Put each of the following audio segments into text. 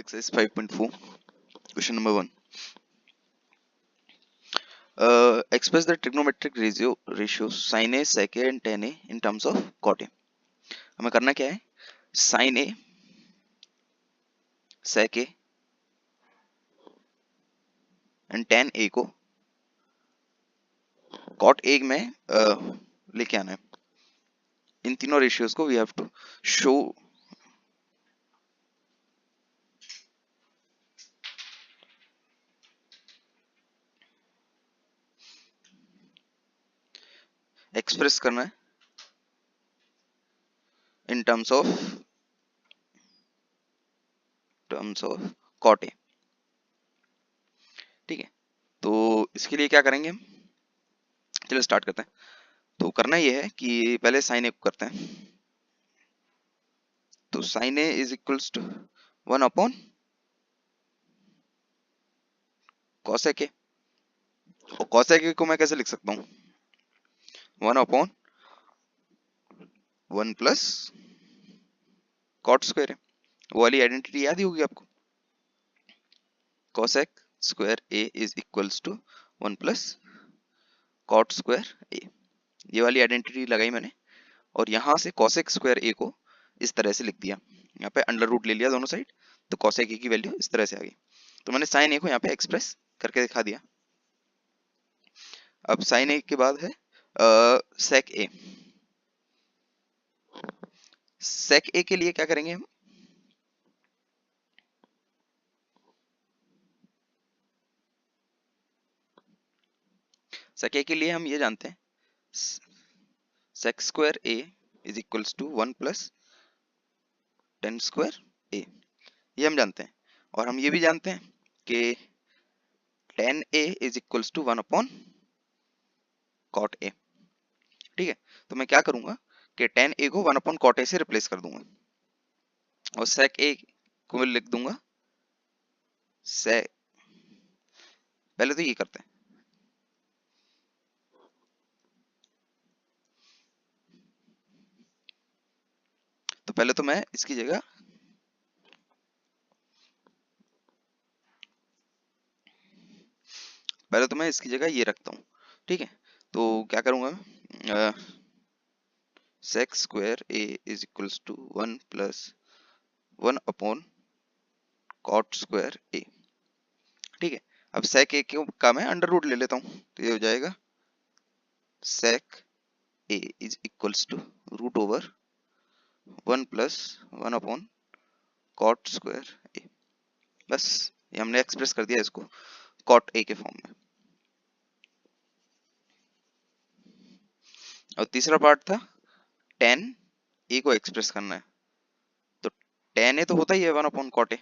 Exercise 5.4, question number 1. Express the trigonometric ratios sin A, sec A and tan A in terms of cot A. हमें करना क्या है, sin A, sec A and tan A को cot A में लेके आना है. इन तीनों रेशियोज को we have to show express करना है in terms of cot A. ठीक है, तो इसके लिए क्या करेंगे हम, चलो स्टार्ट करते हैं. तो करना ये है कि पहले sin A को करते हैं. तो sin A is equals to 1 upon cosec A. और cosec A को मैं कैसे लिख सकता हूँ, 1 अपॉन 1 प्लस cot स्क्वायर है. वो वाली आइडेंटिटी याद ही होगी आपको, cosec square A is equals to 1 plus cot square A. ये वाली आइडेंटिटी लगाई मैंने और यहाँ से cosec स्क्वायर A को इस तरह से लिख दिया. यहाँ पे अंडर रूट ले लिया दोनों साइड, तो cosec A की वैल्यू इस तरह से आ गई. तो मैंने sin A को यहाँ पे एक्सप्रेस करके दिखा दिया. अब sin A के बाद है sec A. sec A के लिए क्या करेंगे हम, sec A के लिए हम ये जानते हैं, sec square A is equals to 1 plus tan square A. ये हम जानते हैं. और हम ये भी जानते हैं कि tan A is equals to 1 upon cot A. ठीक है, तो मैं क्या करूंगा कि tan A को 1 अपॉन cot A से रिप्लेस कर दूंगा और sec A को मैं लिख दूंगा sec. पहले तो ये करते हैं, तो पहले तो मैं इसकी जगह ये रखता हूँ. ठीक है, तो क्या करूंगा, sec square A is equals to 1 plus 1 upon cot square A. ठीक है, अब sec A का मैं अंडर रूट ले लेता हूँ, तो ये हो जाएगा sec A is equals to root over 1 plus 1 upon cot square A. बस ये हमने एक्सप्रेस कर दिया इसको cot A के फॉर्म में. और तीसरा पार्ट था tan A को एक्सप्रेस करना है, तो tan A तो होता ही है 1 अपॉन cot A.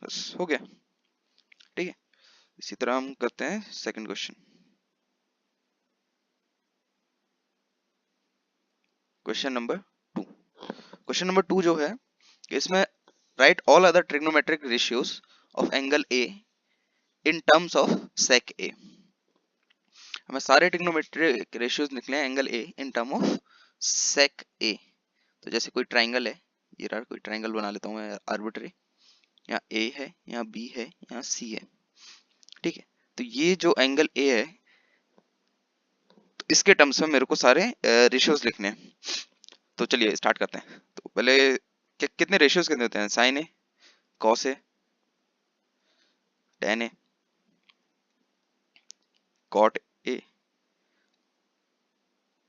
बस हो गया. ठीक है, इसी तरह हम करते हैं सेकंड क्वेश्चन. क्वेश्चन नंबर 2 जो है, इसमें right all other trigonometric ratios of angle A in terms of sec A. हमें सारे ट्रिग्नोमेट्रिक रेशियोज निकले हैं angle A in term of sec A. तो जैसे कोई ट्राइंगल है, ये रहा, कोई ट्राइंगल बना लेता हूँ मैं आर्बिट्री. यहाँ A है, यहाँ B है, यहाँ C है. ठीक है, तो ये जो एंगल A है, तो इसके टर्म्स में मेरे को सारे रेशियोज लिखने हैं. तो चलिए स्टार्ट करते हैं. तो पहले कितने रेशियोज कितने होते हैं, sin A, cos A, tan A, cot A,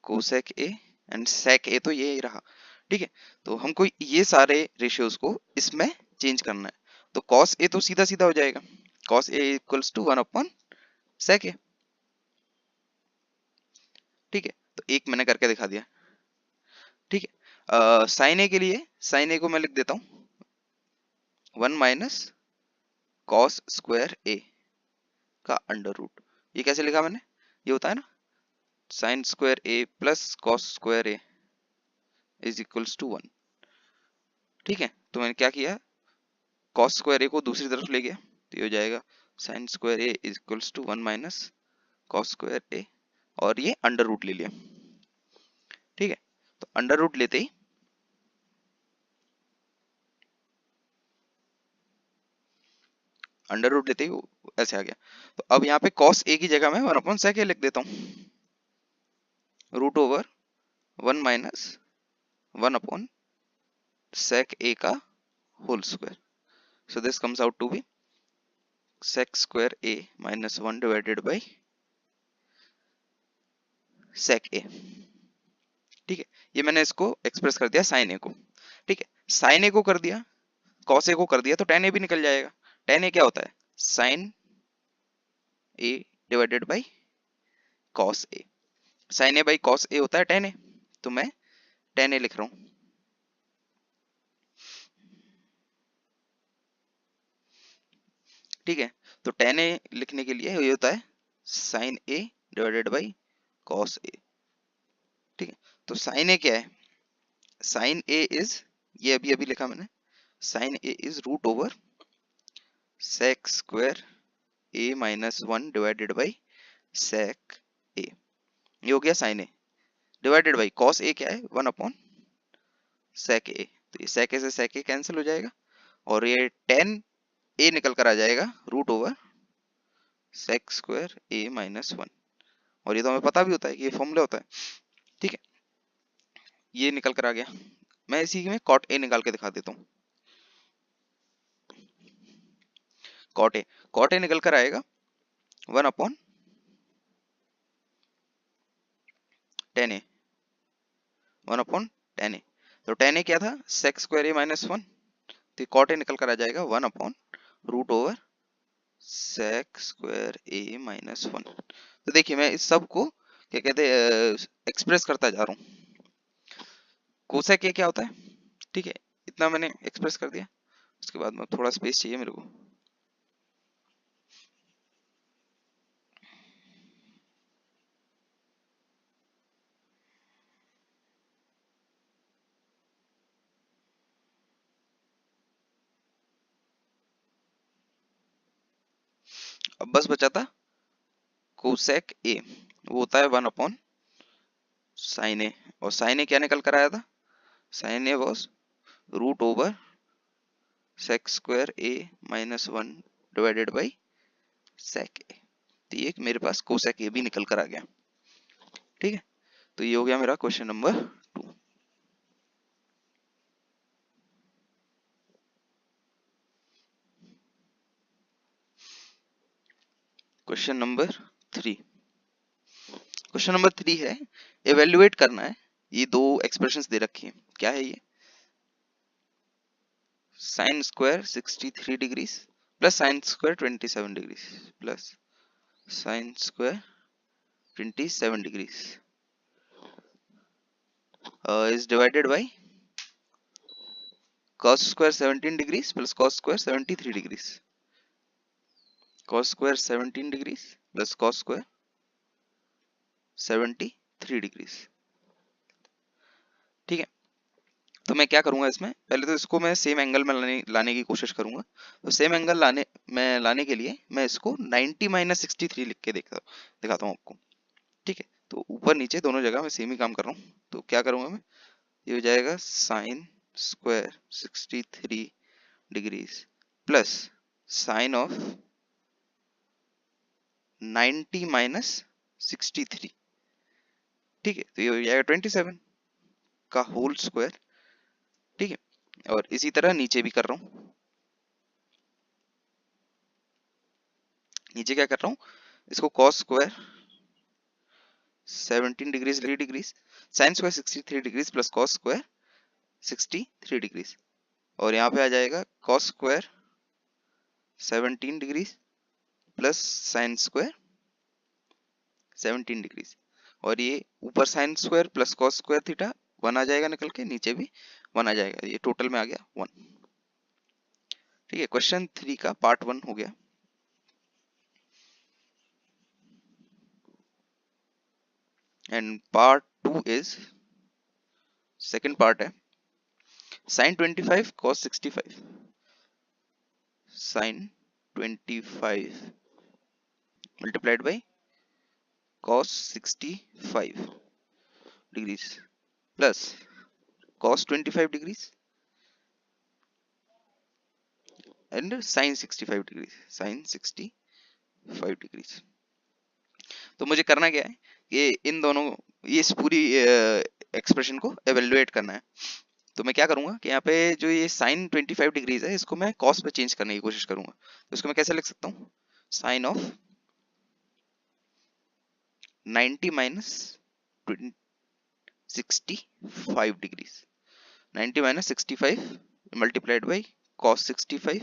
cosec A and sec A. तो ये ही रहा. ठीक है, तो हमको ये सारे रेशियोज को इसमें चेंज करना है. तो cos A तो सीधा सीधा हो जाएगा, cos A equals to 1 upon sec A. ठीक है, तो एक मैंने करके दिखा दिया. ठीक है, sin A के लिए sin A को मैं लिख देता हूँ 1 माइनस cos स्क्वायर A का अंडर रूट. ये कैसे लिखा मैंने, ये होता है ना sin square A plus cos square A is equals to 1. ठीक है, तो मैंने क्या किया, cos स्क्वायर A को दूसरी तरफ ले गया, तो ये हो जाएगा sin square A is equals to 1 minus cos square A, और ये अंडर रूट ले लिया. ठीक है, तो अंडर रूट लेते ही अंडर रूट लेते ही ऐसे आ गया। तो अब यहाँ पे cos a की जगह मैं 1/sec a लिख देता हूँ, root over 1 minus 1/sec a का whole square. So this comes out to be sec square a minus 1 divided by sec a। ठीक है, ये मैंने इसको एक्सप्रेस कर दिया साइन ए को। ठीक है, साइन ए को कर दिया, कॉस ए को कर दिया, तो टेन ए भी निकल जाएगा। टेन ए क्या होता है, sine A divided by cos A. Sine A by cos A होता है टेन ए, तो मैं टेन ए लिख रहा हूं। ठीक है, तो टेन ए लिखने के लिए ये होता है sine A divided by cos A. ठीक है, तो साइन ए क्या है, साइन ए इज, ये अभी अभी लिखा मैंने, sine A is root over sec square A minus 1 divided by sec A. ये हो गया sine A divided by cos A क्या है, 1 सेक ए। तो ये सेक ए से सेक ए कैंसिल हो जाएगा और ये टेन ए निकल कर आ जाएगा root over sec square A minus 1। और ये तो हमें पता भी होता है कि ये फॉर्मूला होता है। ठीक है, ये निकल कर आ गया। मैं इसी में कॉट ए निकाल के दिखा देता हूँ। कॉट ए निकल कर आएगा 1/10 ए, 1/10 ए। तो 10 ए क्या था, सेक स्क्वायर ए माइनस 1, तो कॉट ए निकल कर आ जाएगा 1/रूट over sec square A minus 1। तो देखिए मैं इस सब को क्या कहते हैं एक्सप्रेस करता जा रहा हूँ। कोसेक ए क्या होता है, ठीक है, इतना मैंने एक्सप्रेस कर दिया। उसके बाद में थोड़ा स्पेस चाहिए मेरे को। अब बस बचा था कोसेक ए, वो होता है 1/sin ए। और साइन ए क्या निकल कर आया था, sine A was root over sec square A minus 1 divided by sec A. तो ये मेरे पास कोसेक ए भी निकल कर आ गया। ठीक है, तो ये हो गया मेरा question number 2। Question number 3। Question number 3 है, एवेल्युएट करना है। ये दो एक्सप्रेशंस दे रखी है, क्या है ये, sine square 63 degree plus sine square 27 degree plus sine square 27 degree is divided by cos square 17 degrees plus cos square 73 degrees, cos square 17 degrees plus cos square 73 degrees। ठीक है, तो मैं क्या करूंगा इसमें, पहले तो इसको मैं सेम एंगल में लाने की कोशिश करूंगा। तो सेम एंगल लाने के लिए मैं इसको 90 माइनस 63 लिख के दिखाता हूँ आपको। ठीक है, तो ऊपर नीचे दोनों जगह मैं सेम ही काम कर रहा हूँ। तो क्या करूंगा मैं, ये हो जाएगा sine square 63 degrees plus sine of 90 minus 63। ठीक है, तो ये हो जाएगा 27 का होल स्क्वायर। ठीक है, और इसी तरह नीचे भी कर रहा हूं। नीचे क्या कर रहा हूं, इसको cos square 17 degrees sine square 63 degrees plus cos square 63 degrees, और यहाँ पे आ जाएगा cos square 17 degrees plus sine square 17 degrees, और ये ऊपर sign square plus cos square theta 1 आ जाएगा निकल के, नीचे भी 1 आ जाएगा, ये टोटल में आ गया 1। ठीक है, क्वेश्चन 3 का पार्ट 1 हो गया। And part 2 is, second part है sin 25 cos 65, sin 25 multiplied by cos 65 degrees plus cos 25 degrees and sine 65 degree, sine 65 degree. तो मुझे करना क्या है, ये इन दोनों, ये इस पूरी एक्सप्रेशन को एवेल्युएट करना है। तो मैं क्या करूंगा कि यहाँ पे जो ये साइन 25 डिग्रीज है इसको मैं कॉस पे चेंज करने की कोशिश करूंगा। तो इसको मैं कैसे लिख सकता हूँ, sine of 90 minus 65 degrees, 90 minus 65 multiplied by cos 65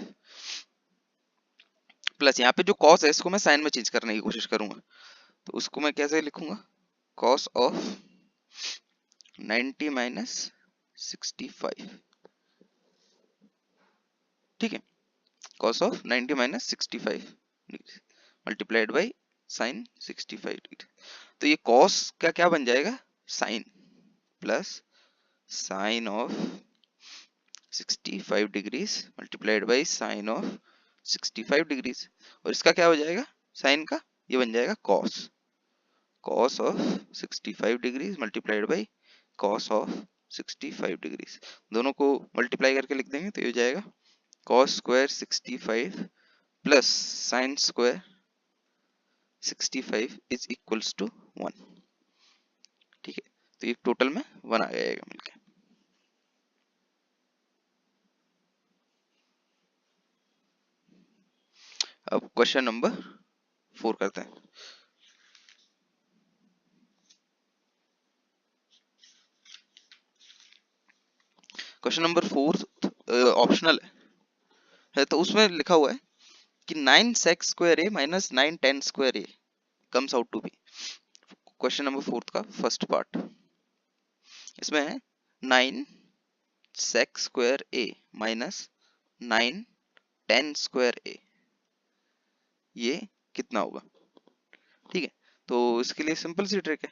plus यहाँ पे जो कॉस है इसको मैं साइन में चेंज करने की कोशिश करूंगा। तो उसको मैं कैसे लिखूंगा, कॉस ऑफ 90 माइनस 65, ठीक है, cos of 90 minus 65 multiplied by sine 65 degree. तो ये कॉस का क्या बन जाएगा, sine, plus sine of 65 degrees multiplied by sine of 65 degrees, और इसका क्या हो जाएगा, साइन का, ये बन जाएगा cos, cos of 65 degrees multiplied by cos of 65 degrees. दोनों को मल्टीप्लाई करके लिख देंगे तो ये हो जाएगा cos square 65 plus sine square 65 is equals to 1, ठीक है। तो ये टोटल में 1 आ जाएगा मिलके। अब क्वेश्चन नंबर 4 करते हैं। क्वेश्चन नंबर 4 ऑप्शनल है, तो उसमें लिखा हुआ है कि 9 sec square A minus 9 10 square A comes out to be. Question number 4 का फर्स्ट पार्ट, इसमें है 9 sec square A minus 9 10 square ए, ये कितना होगा, ठीक है। तो इसके लिए सिंपल सी ट्रिक है,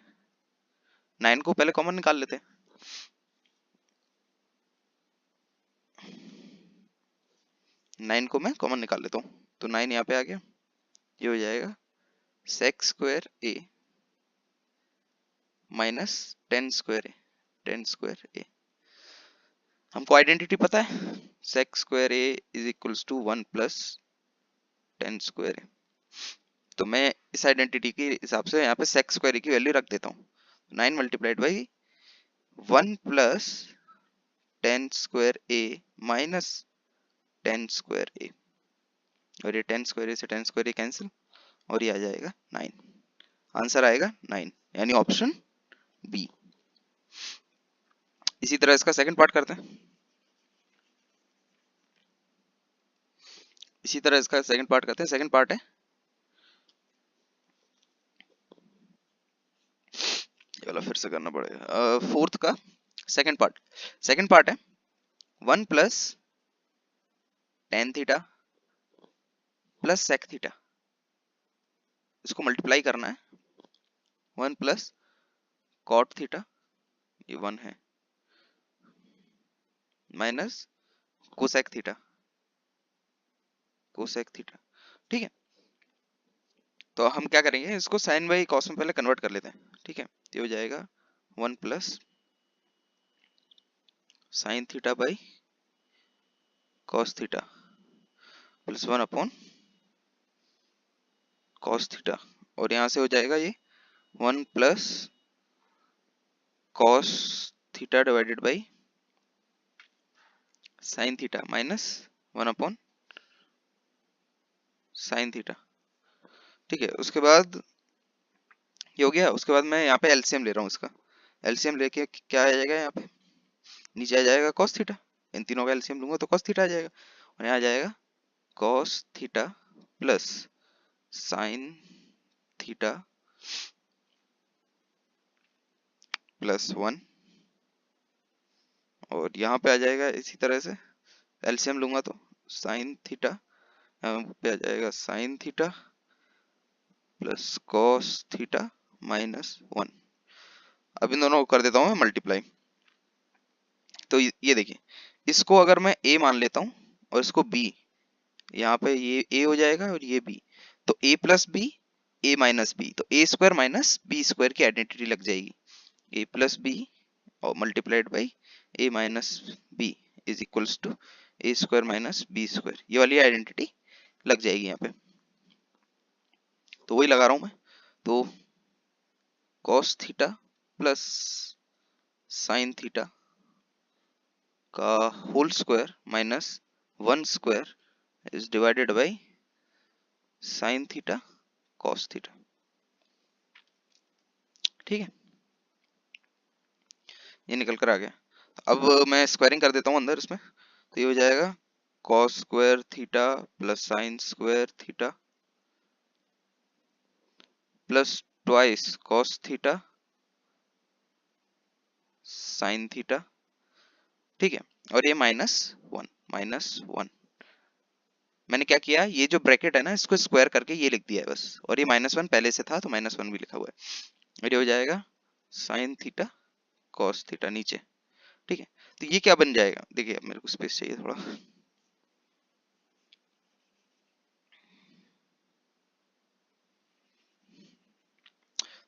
9 को पहले कॉमन निकाल लेते हैं। 9 को मैं कॉमन निकाल लेता हूँ, तो 9 यहाँ पे आ गया, ये हो जाएगा sec square A minus 10 square A, 10 square A. हमको आइडेंटिटी पता है, sec square A is equals to 1 plus 10 square ए। तो मैं इस आइडेंटिटी के हिसाब से यहाँ पे sec स्क्वायर ए की वैल्यू रख देता हूँ, 9 multiplied by 1 plus 10 square A minus 10 square ए, और ये 10 स्क्वायर ए से 10 स्क्वायर ए कैंसिल, और ये आ जाएगा 9, आंसर आएगा 9, यानी ऑप्शन बी। इसी तरह इसका सेकंड पार्ट करते हैं। इसी तरह इसका सेकंड पार्ट करते हैं। सेकंड पार्ट है, ये वाला फिर से करना पड़ेगा, फोर्थ का सेकंड पार्ट। सेकंड पार्ट है 1 plus tan theta plus sec theta, इसको मल्टीप्लाई करना है, 1 प्लस कॉट थीटा, ये 1 है, minus cosec theta, cosec theta, ठीक है। तो हम क्या करेंगे, इसको साइन बाई कॉस में पहले कन्वर्ट कर लेते हैं, ठीक है। ये हो जाएगा 1 plus sine theta by cos theta plus 1 upon cos theta, और यहाँ से हो जाएगा ये 1 plus cos theta divided by sign theta minus 1 upon sine theta, ठीक है। उसके बाद ये हो गया। उसके बाद मैं यहाँ पे एलसीएम ले रहा हूँ, इसका एलसीएम लेके क्या आ जाएगा, यहाँ पे नीचे आ जाएगा कॉस थीटा, इन तीनों का एलसीएम लूंगा तो कॉस थीटा आ जाएगा, और यहाँ आ जाएगा cos theta plus sine theta plus 1, और यहाँ पे आ जाएगा इसी तरह से एलसीएम लूंगा तो साइन थीटा, यहाँ पे आ जाएगा sine theta plus cos theta minus 1। अब इन दोनों को कर देता हूँ मैं मल्टीप्लाई। तो ये देखिए, इसको अगर मैं a मान लेता हूँ और इसको b, यहाँ पे ये a हो जाएगा और ये b, तो a plus b a minus b, तो a square minus b square की आइडेंटिटी लग जाएगी, a प्लस b और multiplied by a minus b is equals to A square minus B square, ये वाली आइडेंटिटी लग जाएगी यहाँ पे। तो वही लगा रहा हूं मैं। तो cos theta plus sine theta का whole square minus 1 square is divided by sine theta cos theta. ठीक है, ये निकल कर आ गया। अब मैं स्क्वायरिंग कर देता हूँ अंदर इसमें, तो ये हो जाएगा cos square theta plus sine square theta plus twice cos theta sine theta. ठीक है, और ये माइनस वन। मैंने क्या किया, ये जो ब्रैकेट है ना इसको स्क्वायर करके ये लिख दिया है बस, और ये -1 पहले से था तो -1 भी लिखा हुआ है। ये हो जाएगा साइन थीटा कॉस थीटा नीचे। ठीक है, तो ये क्या बन जाएगा, देखिए अब मेरे को स्पेस चाहिए थोड़ा,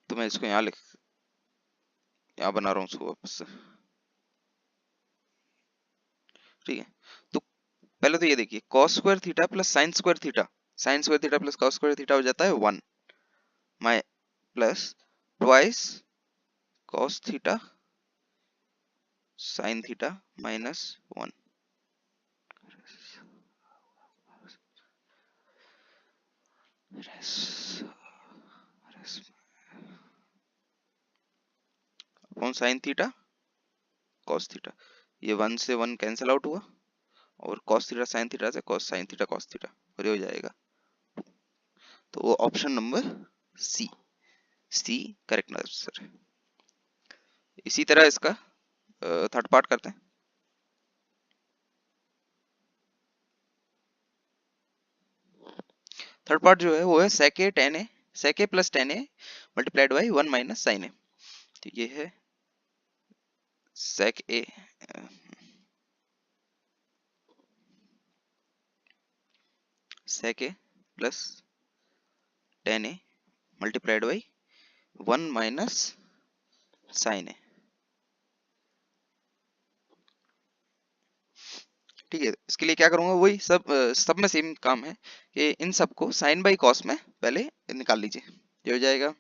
तो मैं इसको यहाँ बना रहा हूँ उसको वापस से। ठीक है, तो पहले तो ये देखिए cos square theta plus sine square theta plus cos square theta हो जाता है 1 माइ plus twice cos theta sine theta -1 upon sine theta cos theta. ये 1 से 1 कैंसिल आउट हुआ, और कॉस थीटा साइन थीटा से cos sine theta cos theta, और ये हो जाएगा। तो वो option number C correct answer है। इसी तरह इसका थर्ड पार्ट करते हैं। थर्ड पार्ट जो है वो है sec a plus tan a multiplied by 1 minus sine A. तो ये है sec a plus tan a multiplied by 1 minus sine ए। ठीक है, इसके लिए क्या करूंगा, वही सब में सेम काम है कि इन सबको साइन बाई कॉस में पहले निकाल लीजिए। ये हो जाएगा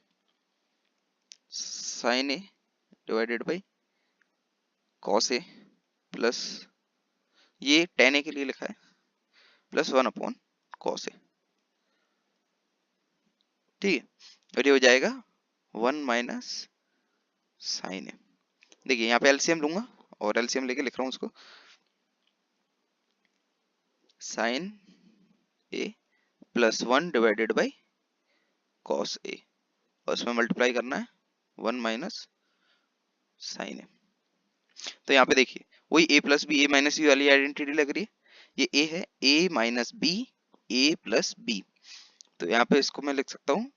sine A divided by cos A plus ये tan a के लिए लिखा है प्लस 1 अपॉन कॉस ए। ठीक है, और ये हो जाएगा 1 माइनस साइन ए। देखिए यहाँ पे एलसीएम लूंगा, और एलसीएम लेके लिख रहा हूँ उसको, sine A plus 1 divided by cos ए, और उसमें मल्टीप्लाई करना है 1 माइनस साइन ए। तो यहाँ पे देखिए वही a plus B A minus B वाली आइडेंटिटी लग रही है। ये a है, a minus B A plus B, तो यहाँ पे इसको मैं लिख सकता हूँ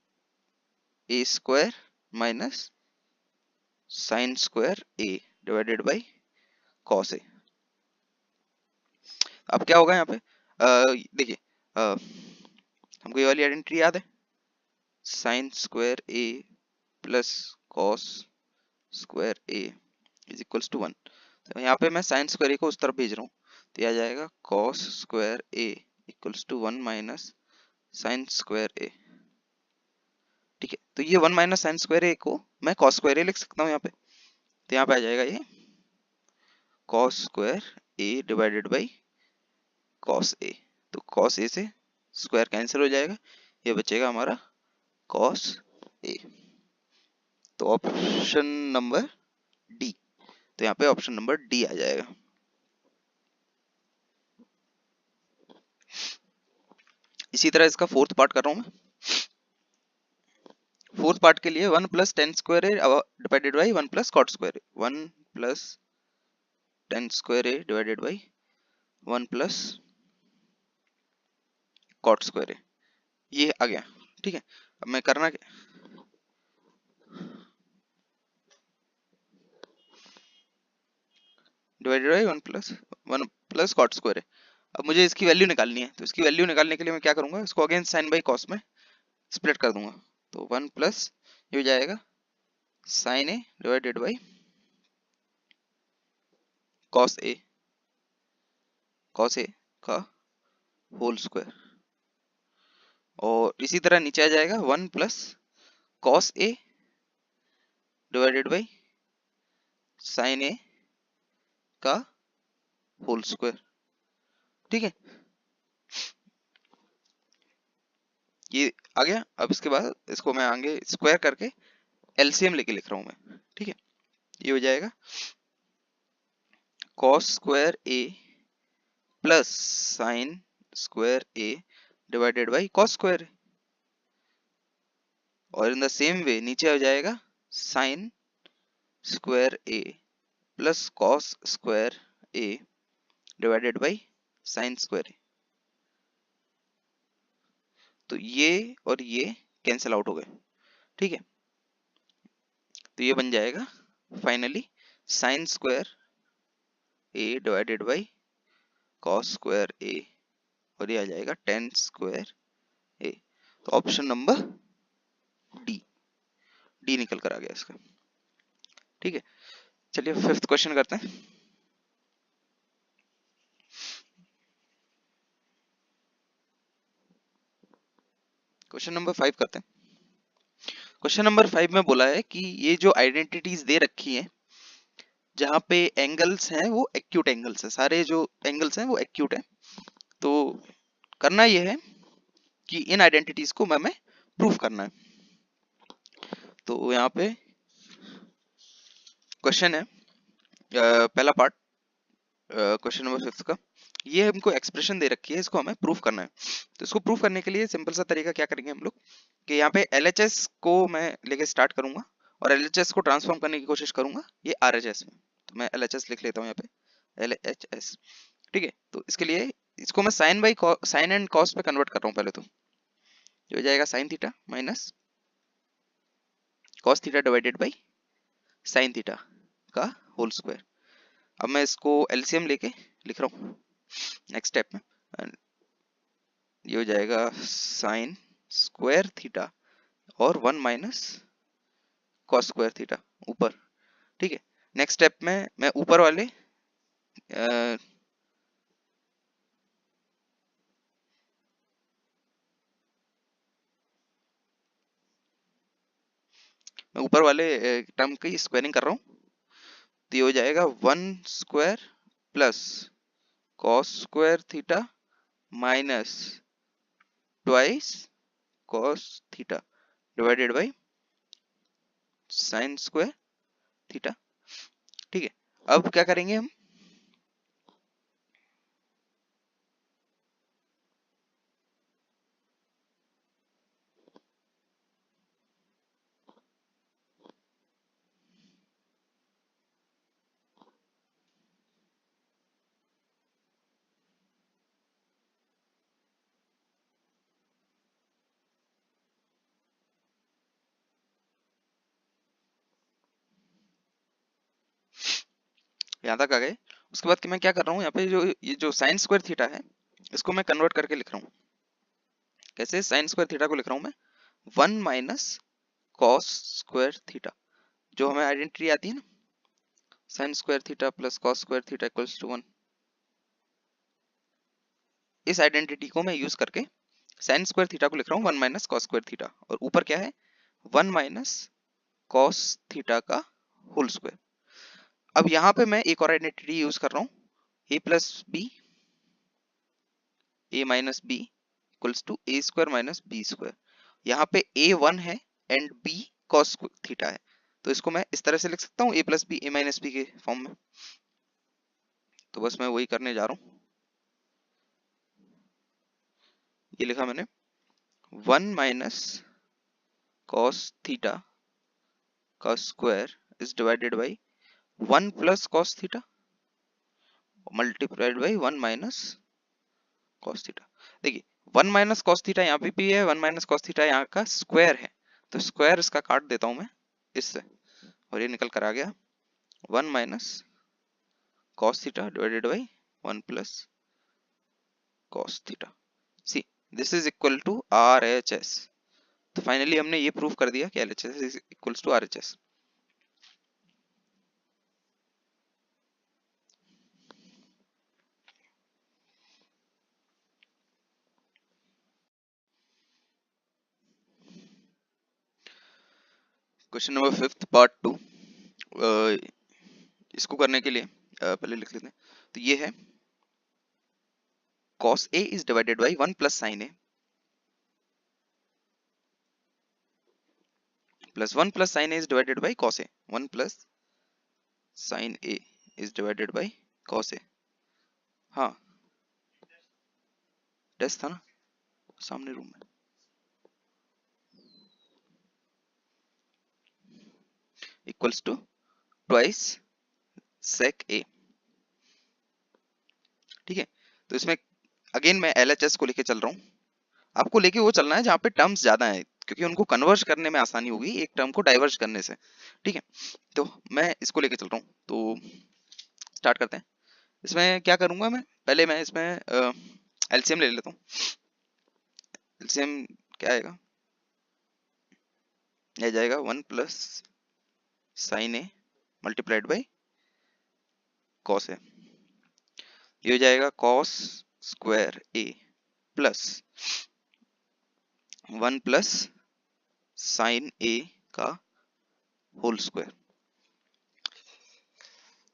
A square minus sine square A divided by cos A. अब क्या होगा यहाँ पे, देखिए हमको ये वाली आइडेंटिटी याद है, sine square A plus cos square A is equals to 1। तो यहाँ पे मैं साइन स्क्वायर ए को उस तरफ भेज रहा हूँ, तो यह आ जाएगा cos square A equals to 1 minus sine square ए। ठीक है, तो ये 1 माइनस साइन स्क्वायर ए को मैं कॉस स्क्वायर ए लिख सकता हूँ यहाँ पे, तो यहाँ पे आ जाएगा ये cos square A divided by cos ए। तो कॉस ए से स्क्वायर कैंसिल हो जाएगा, ये बचेगा हमारा कॉस ए। तो ऑप्शन नंबर डी, तो यहाँ पे ऑप्शन नंबर डी आ जाएगा। इसी तरह इसका फोर्थ पार्ट कर रहा हूं मैं। फोर्थ पार्ट के लिए 1 plus tan square A divided by 1 plus cot square A, 1 plus tan square A divided by 1 plus cot square ए, ये आ गया। ठीक है, अब मैं करना क्या, divided by 1 plus cot square A. अब मुझे इसकी वैल्यू निकालनी है, तो इसकी वैल्यू निकालने के लिए मैं क्या करूंगा, इसको अगेन साइन बाई कॉस में स्प्लिट कर दूंगा। तो 1 प्लस ये हो जाएगा sine A divided by cos A cos A का होल स्क्वायर, और इसी तरह नीचे आ जाएगा 1 plus cos A divided by sine ए का होल स्क्वायर। ठीक है, ये आ गया। अब इसके बाद इसको मैं आगे स्क्वायर करके एलसीएम लेके लिख रहा हूं मैं। ठीक है, ये हो जाएगा cos square A plus sine square A divided by cos square, और इन द सेम वे नीचे हो जाएगा sine square A plus cos square A divided by sine square ए। तो ये और ये कैंसिल आउट हो गए। ठीक है, तो ये बन जाएगा finally sine square A divided by cos square ए, और ये आ जाएगा टेन स्क्वायर ए। तो ऑप्शन नंबर डी, डी निकल कर आ गया इसका। ठीक है, चलिए फिफ्थ क्वेश्चन करते हैं। क्वेश्चन नंबर 5 करते हैं। क्वेश्चन नंबर 5 में बोला है कि ये जो आइडेंटिटीज दे रखी हैं जहां पे एंगल्स हैं वो एक्यूट एंगल्स है, सारे जो एंगल्स हैं वो एक्यूट है। तो करना ये है कि इन आइडेंटिटीज को हमें प्रूफ करना है। तो यहाँ पे क्वेश्चन है, पहला पार्ट क्वेश्चन नंबर 5 का, ये हमको एक्सप्रेशन दे रखी है, इसको हमें प्रूफ करना है। तो इसको प्रूफ करने के लिए सिंपल सा तरीका क्या करेंगे हम लोग कि यहाँ पे LHS को मैं लेके स्टार्ट करूंगा और LHS को ट्रांसफॉर्म करने की कोशिश करूंगा ये RHS में। तो मैं LHS लिख लेता हूँ यहाँ पे LHS। ठीक है, तो इसके लिए इसको मैं साइन एंड कॉस पे कन्वर्ट कर रहा हूँ पहले। तो ये हो जाएगा sine theta minus cos theta divided by sign theta का होल स्क्वायर। अब मैं इसको एलसीएम लेके लिख रहा हूँ नेक्स्ट स्टेप में, ये हो जाएगा साइन स्क्वायर थीटा और 1 माइनस कॉस स्क्वायर थीटा ऊपर। ठीक है, नेक्स्ट स्टेप में मैं ऊपर वाले टर्म की स्क्वायरिंग कर रहा हूँ। तो ये हो जाएगा 1 square plus cos square theta minus twice cos theta divided by sine square theta. ठीक है, अब क्या करेंगे हम, यहाँ तक आ गए। उसके बाद कि मैं क्या कर रहा हूँ यहाँ पे ये जो साइन स्क्वायर थीटा है इसको मैं कन्वर्ट करके लिख रहा हूँ। कैसे? साइन स्क्वायर थीटा को लिख रहा हूँ मैं 1 माइनस कॉस स्क्वायर थीटा, जो हमें आइडेंटिटी आती है ना, sine square theta plus cos square theta equals to 1। इस आइडेंटिटी को मैं यूज करके साइन स्क्वायर थीटा को लिख रहा हूँ 1 माइनस कॉस स्क्वायर थीटा, और ऊपर क्या है 1 माइनस कॉस थीटा का होल स्क्वायर। अब यहाँ पे मैं एक और आइडेंटिटी यूज कर रहा हूँ, a plus B a minus B equals to A square minus B square. यहाँ पे a 1 है एंड b cos थीटा है, तो इसको मैं इस तरह से लिख सकता हूँ a plus B A minus B के फॉर्म में। तो बस मैं वही करने जा रहा हूँ, ये लिखा मैंने 1 माइनस कॉस थीटा का square is divided by 1 plus cos theta multiplied by 1 minus cos theta. देखिए 1 माइनस कॉस थीटा यहाँ पे भी है, 1 माइनस कॉस थीटा यहाँ का स्क्वायर है, तो स्क्वायर इसका काट देता हूँ मैं इससे, और ये निकल कर आ गया 1 minus cos theta divided by 1 plus cos theta. See this is equal to RHS। तो फाइनली हमने ये प्रूव कर दिया कि LHS is equals to RHS। Question number 5 part 2। इसको करने के लिए पहले लिख लेते हैं। तो ये है cos A is divided by 1 plus sin A plus 1 plus sin A is divided by cos A. 1 plus sin A is divided by cos A. हाँ टेस्ट था ना सामने रूम में। Equals to twice sec A। ठीक है, तो इसमें again मैं LHS को लेके चल रहा हूँ, आपको लेके वो चलना है जहाँ पे टर्म्स ज्यादा है, क्योंकि उनको कन्वर्ज करने में आसानी होगी एक टर्म को डाइवर्ज करने से। ठीक है, तो मैं इसको लेके चल रहा हूँ, तो स्टार्ट करते हैं। इसमें क्या करूंगा मैं, पहले मैं इसमें एलसीएम ले लेता हूँ। एलसीएम क्या आएगा, यह जाएगा 1 plus sine a multiplied by cos a. ये हो जाएगा कॉस स्क्वायर ए प्लस 1 प्लस साइन ए का होल स्क्वायर।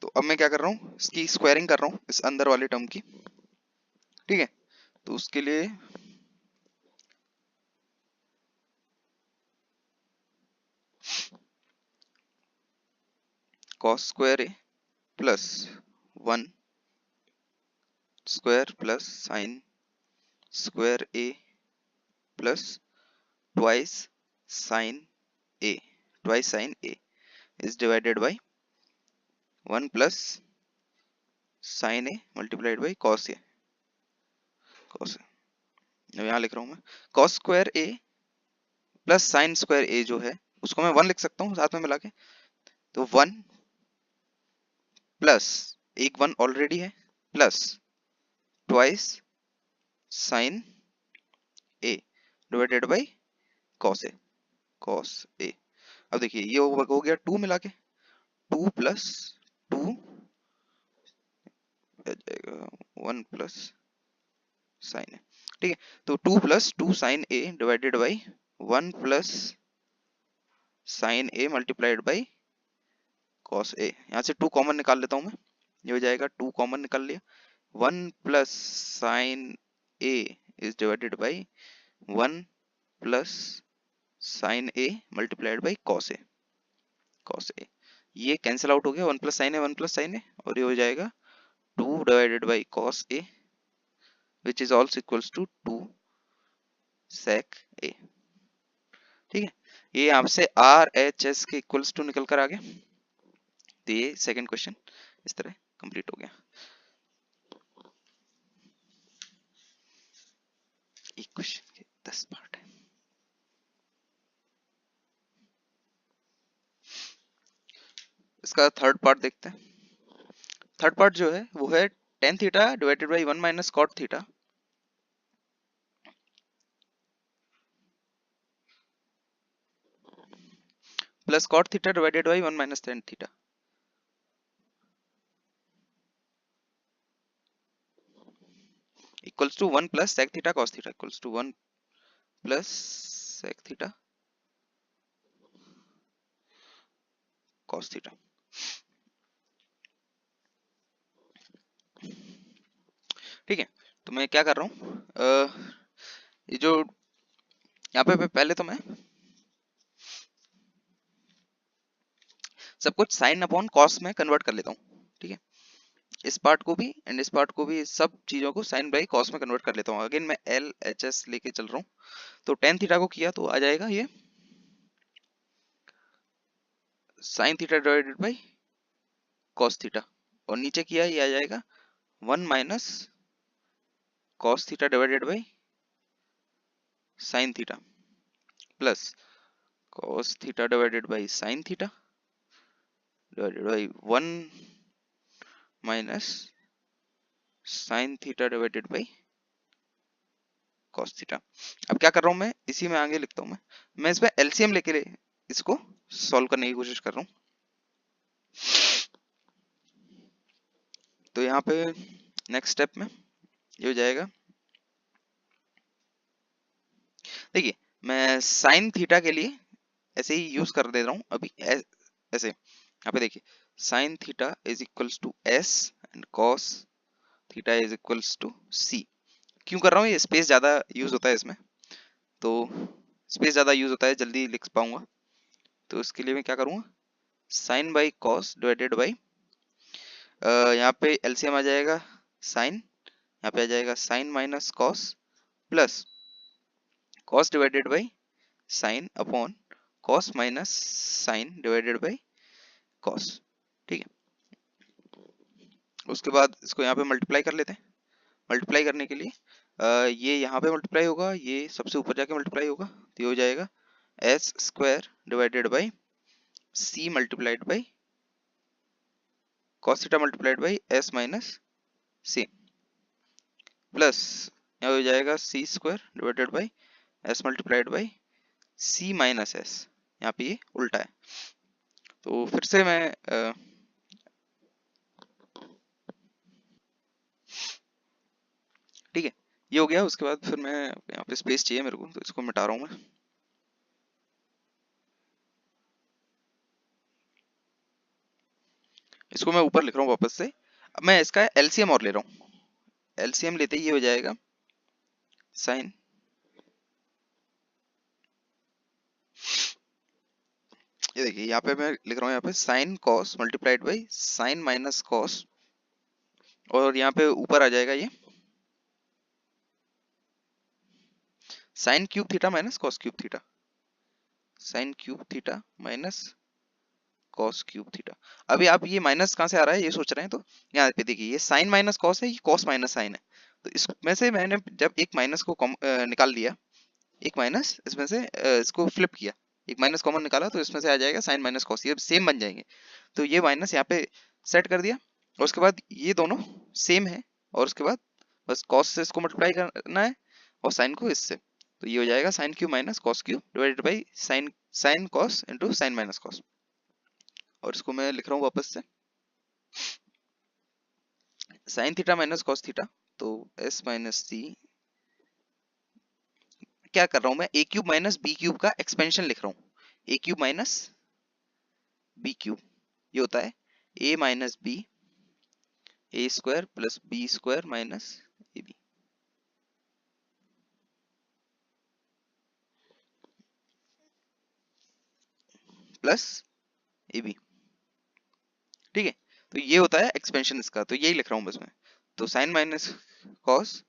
तो अब मैं क्या कर रहा हूँ, इसकी स्क्वायरिंग कर रहा हूँ इस अंदर वाले टर्म की। ठीक है, तो उसके लिए cos square A plus 1 square plus sine square A plus twice sine A is divided by 1 plus sin a multiplied by cos a। अब यहाँ लिख रहा हूँ मैं cos square a plus sine square a जो है उसको मैं 1 लिख सकता हूँ साथ में मिला के। तो 1 प्लस एक 1 ऑलरेडी है plus twice sign a divided by cos a। अब देखिए ये हो गया 2 मिला के, 2 प्लस 2 जाएगा 1 प्लस साइन ए। ठीक है, तो 2 plus 2 sine A divided by 1 plus sine a multiplied by cos a. यहाँ से 2 कॉमन निकाल लेता हूँ मैं, ये हो जाएगा 2 कॉमन निकाल लिया। 1 plus sine A is divided by 1 plus sine a multiplied by cos a. ये कैंसिल आउट हो गया, 1 plus sine a 1 plus sine a, और ये हो जाएगा 2 divided by cos a which is also equals to 2 sec a। ठीक है, ये यहाँ से RHS के इक्वल्स टू निकल कर आ गया। तो ये सेकंड क्वेश्चन इस तरह कंप्लीट हो गया। एक क्वेश्चन के 10 पार्ट है। इसका थर्ड पार्ट देखते हैं। थर्ड पार्ट जो है वो है tan theta divided by 1 minus cot theta plus cot theta divided by 1 minus tan theta. Equals to 1 plus sec theta cos theta equals to 1 plus sec theta cos theta. ठीक है, तो मैं क्या कर रहा हूँ, ये जो यहाँ पे पहले तो मैं सब कुछ साइन अपॉन कॉस में कन्वर्ट कर लेता हूँ। ठीक है, इस पार्ट को भी एंड इस पार्ट को भी, सब चीजों को साइन बाई कॉस में कन्वर्ट कर लेता हूँ। अगेन मैं LHS लेके चल रहा हूँ। तो tan थीटा को किया तो आ जाएगा ये sign theta divided by cos theta, और नीचे किया ये आ जाएगा 1 minus cos theta divided by sine theta plus cos theta divided by sign theta divided by 1 minus sign theta divided by cos theta. अब क्या कर रहा हूं मैं, इसी में आगे लिखता हूं मैं इसमें एलसीएम लेके इसको सॉल्व करने की कोशिश कर रहा हूं। तो यहाँ पे नेक्स्ट स्टेप में ये हो जाएगा, देखिए मैं साइन थीटा के लिए ऐसे ही यूज कर दे रहा हूँ अभी ऐसे। यहाँ पे देखिए sine theta is equals to s and cos theta is equals to c. क्यों कर रहा हूँ, ये स्पेस ज्यादा यूज होता है इसमें, तो स्पेस ज्यादा यूज होता है, जल्दी लिख पाऊंगा। तो इसके लिए मैं क्या करूँगा, sine by cos divided by, यहाँ पे एलसीएम आ जाएगा साइन, यहाँ पे आ जाएगा sine minus cos plus cos divided by sine upon cos minus sine divided by cos. ठीक है, उसके बाद इसको यहाँ पे मल्टीप्लाई कर लेते हैं। मल्टीप्लाई करने के लिए ये यहाँ पे मल्टीप्लाई होगा, ये सबसे ऊपर जाके मल्टीप्लाई होगा, तो ये हो जाएगा s square divided by c multiplied by cos theta multiplied by s minus c plus यहाँ हो जाएगा c square divided by s multiplied by c minus s. यहाँ पे ये उल्टा है, तो फिर से मैं ठीक है, ये हो गया। उसके बाद फिर मैं यहाँ पे स्पेस चाहिए मेरे को, तो इसको मिटा रहा हूँ मैं। इसको मैं ऊपर लिख रहा हूँ वापस से। अब मैं इसका एलसीएम और ले रहा हूँ। एलसीएम लेते ही ये हो जाएगा साइन, ये देखिए यहाँ पे मैं लिख रहा हूँ यहाँ पे sine cos multiplied by sine minus cos, और यहाँ पे ऊपर आ जाएगा ये sign cube theta minus cos cube theta, sign cube theta minus cos cube theta. अभी आप ये माइनस कहाँ से आ रहा है ये सोच रहे हैं, तो यहाँ पे देखिए ये साइन माइनस कॉस है, ये कॉस माइनस साइन है। तो इसमें से मैंने जब एक माइनस को निकाल लिया, एक माइनस इसमें से इसको फ्लिप किया, एक माइनस कॉमन निकाला, तो इसमें से आ जाएगा साइन माइनस कॉस, ये सेम बन जाएंगे। तो ये माइनस यहाँ पे सेट कर दिया, और उसके बाद ये दोनों सेम है, और उसके बाद बस कॉस से इसको मल्टीप्लाई करना है और साइन को इससे, तो ये हो जाएगा sine q minus cos q divided by sine sine cos into sine minus cos. और इसको मैं लिख रहा हूँ वापस से sine theta minus cos theta, तो एस माइनस सी, क्या कर रहा हूँ मैं, a cube minus b cube का एक्सपेंशन लिख रहा हूँ, a cube minus b cube, ये होता है a minus B a square plus b square minus a b plus A B. ठीक है, तो ये होता है एक्सपेंशन इसका, तो यही लिख रहा हूँ बस मैं। तो sine minus cos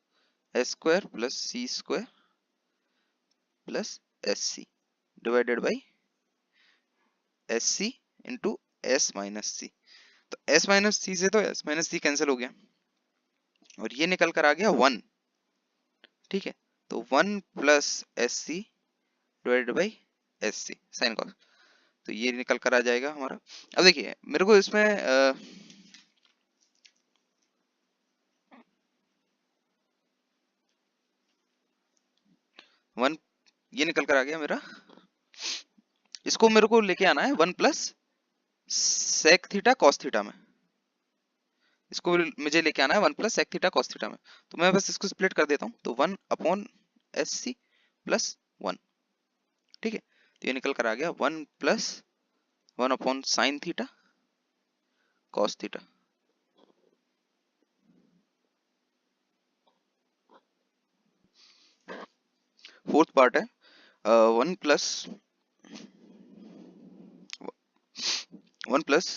s square plus C square plus S C divided by S c into s minus c. तो एस माइनस सी से तो एस माइनस सी कैंसिल हो गया, और ये निकल कर आ गया 1। ठीक है, तो 1 plus S C divided by S C sine cos, तो ये निकल कर आ जाएगा हमारा। अब देखिए मेरे को इसमें वन, ये निकल कर आ गया मेरा, इसको मेरे को लेके आना है 1 plus sec theta cos theta में, इसको मुझे लेके आना है 1 plus sec theta cos theta में। तो मैं बस इसको स्प्लिट कर देता हूँ, तो 1 अपॉन एस सी प्लस 1। ठीक है, तो ये निकल कर आ गया 1 plus 1 upon sine theta cos theta. Fourth part है 1 plus 1 plus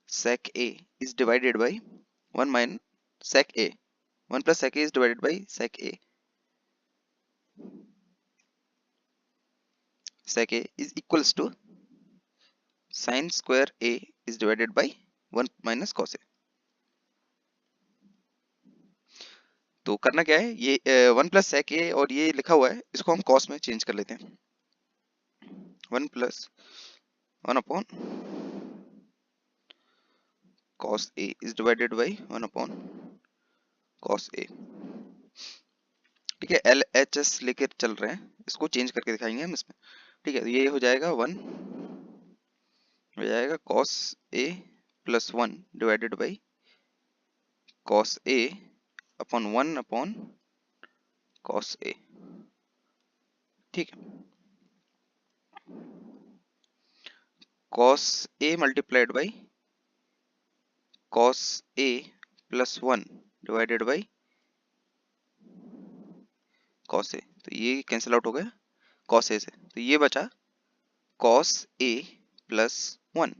sec a is divided by 1 minus sec a, 1 plus sec a is divided by sec a, sec a is equals to sin square a is divided by 1 minus cos a। तो करना क्या है, ये 1 plus sec ए और ये लिखा हुआ है, इसको हम cos में चेंज कर लेते हैं। 1 plus 1 upon cos a is divided by 1 upon cos a। ठीक है, एल एच एस लेकर चल रहे हैं, इसको चेंज करके दिखाएंगे हम इसमें। ठीक है, तो ये हो जाएगा 1 हो जाएगा cos a plus 1 divided by cos a upon 1 upon cos a। ठीक है, cos A multiplied by cos A plus 1 divided by cos ए। तो ये कैंसिल आउट हो गया कॉस ए से, तो ये बचा कॉस ए प्लस 1।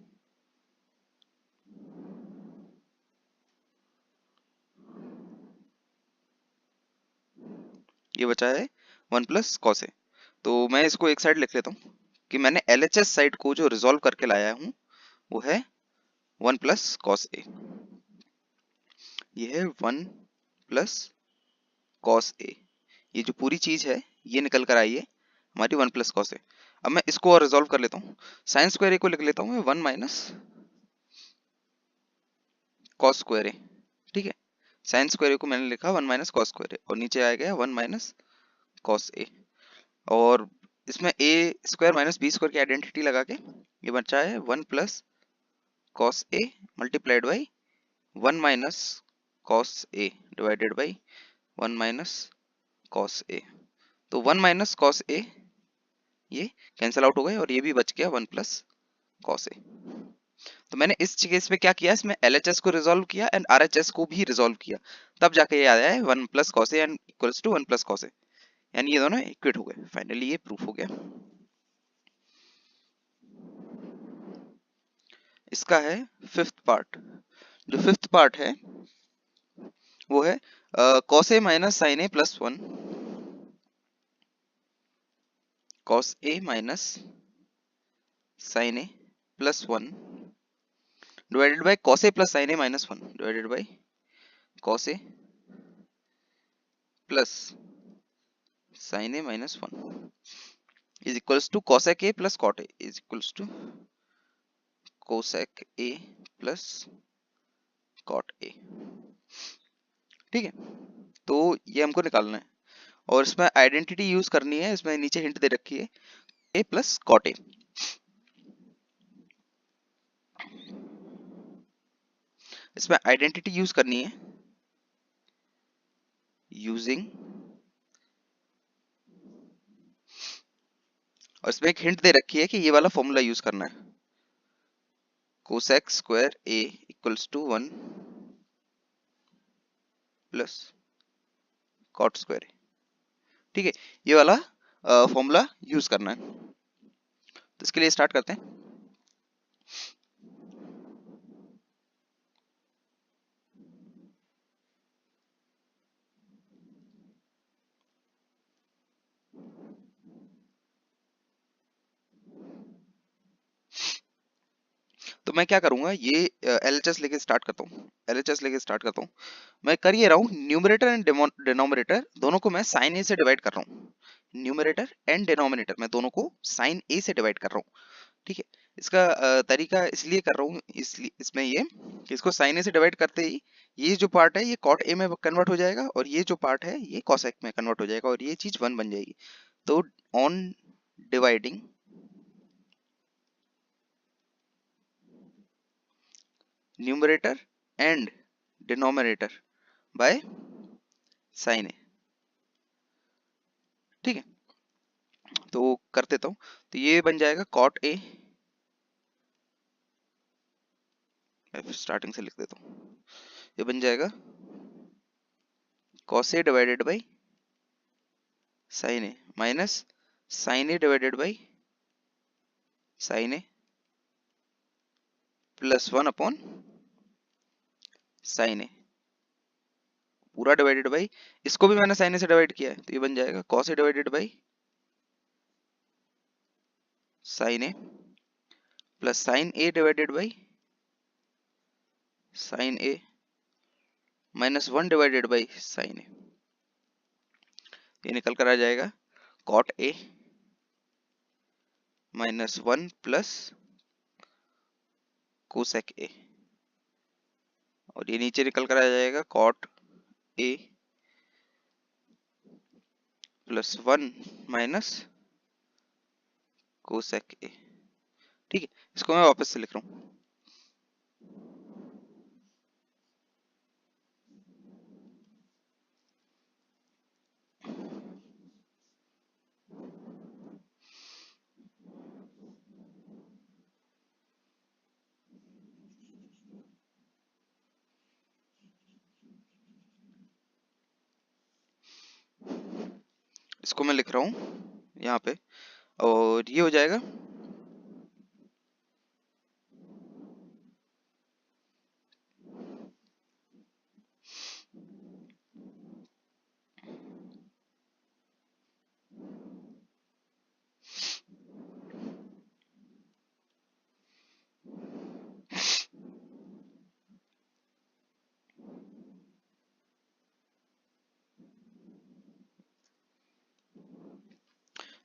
ये बचा है 1 प्लस कॉस ए। तो मैं इसको एक साइड लिख लेता हूँ कि मैंने LHS साइड को जो रिजॉल्व करके लाया हूँ वो है 1 प्लस कॉस ए। ये है 1 प्लस कॉस ए। ये जो पूरी चीज है ये निकल कर आई है हमारी 1 प्लस कॉस ए। अब मैं इसको और रिजॉल्व कर लेता हूँ। साइन स्क्वायर ए को लिख लेता हूँ मैं 1 माइनस कॉस स्क्वायर ए। ठीक है, साइन स्क्वायर ए को मैंने लिखा 1 माइनस कॉस स्क्वायर ए, और नीचे आ गया 1 माइनस कॉस ए। और इसमें a square minus B square की आइडेंटिटी लगा के ये बचा है 1 plus cos A multiplied by 1 minus cos A divided by 1 minus cos ए। तो 1 माइनस कॉस ए ये कैंसिल आउट हो गए और ये भी बच गया 1 प्लस कॉस ए। तो मैंने इस केस में क्या किया, इसमें LHS को रिजॉल्व किया एंड RHS को भी रिजॉल्व किया, तब जाके ये आया है 1 plus cos a and equals to 1 plus cos a, यानी ये दोनों इक्विट हो गए। फाइनली ये प्रूफ हो गया। इसका है फिफ्थ पार्ट। जो फिफ्थ पार्ट है वो है cos A minus sine A plus 1, cos A minus sine A plus 1 divided by cos A plus sine A minus 1 divided by cos A plus sine A minus 1 is equals to cosec a plus cot a is equals to cosec a plus cot a। ठीक है, तो ये हमको निकालना है और इसमें identity use करनी है। इसमें नीचे हिंट दे रखी है a प्लस कॉट ए। इसमें आइडेंटिटी यूज करनी है यूजिंग, और इसमें एक हिंट दे रखी है कि ये वाला फॉर्मूला यूज करना है, cosec square a equals to 1 plus cot square ए। ठीक है, ये वाला फॉर्मूला यूज करना है। तो इसके लिए स्टार्ट करते हैं। तो मैं क्या करूंगा, ये LHS लेके स्टार्ट करता हूँ। LHS लेके स्टार्ट करता हूँ। मैं कर ये रहा हूँ, न्यूमरेटर एंड डिनोमिनेटर दोनों को मैं साइन ए से डिवाइड कर रहा हूँ। न्यूमरेटर एंड डिनोमिनेटर मैं दोनों को साइन ए से डिवाइड कर रहा हूँ। ठीक है, इसका तरीका इसलिए कर रहा हूँ, इसलिए इसमें ये कि इसको साइन ए से डिवाइड करते ही ये जो पार्ट है ये कॉट ए में कन्वर्ट हो जाएगा और ये जो पार्ट है ये कॉसेक में कन्वर्ट हो जाएगा और ये चीज 1 बन जाएगी। तो on dividing numerator and denominator by sine ए। ठीक है, तो कर देता हूँ। तो ये बन जाएगा कॉट ए, मैं स्टार्टिंग से लिख देता हूँ। ये बन जाएगा cos A divided by sine A minus sine A divided by sine A plus 1 upon sine a पूरा डिवाइडेड बाई, इसको भी मैंने साइन ए से डिवाइड किया है तो ये बन जाएगा cos A divided by sine A plus sine A divided by sine A minus 1 divided by sine a. ये निकल कर आ जाएगा cot a minus 1 plus cosec a, और ये नीचे निकल कर आ जाएगा cot a plus 1 minus cosec a. ठीक है, इसको मैं वापस से लिख रहा हूँ। इसको मैं लिख रहा हूँ यहाँ पे, और ये हो जाएगा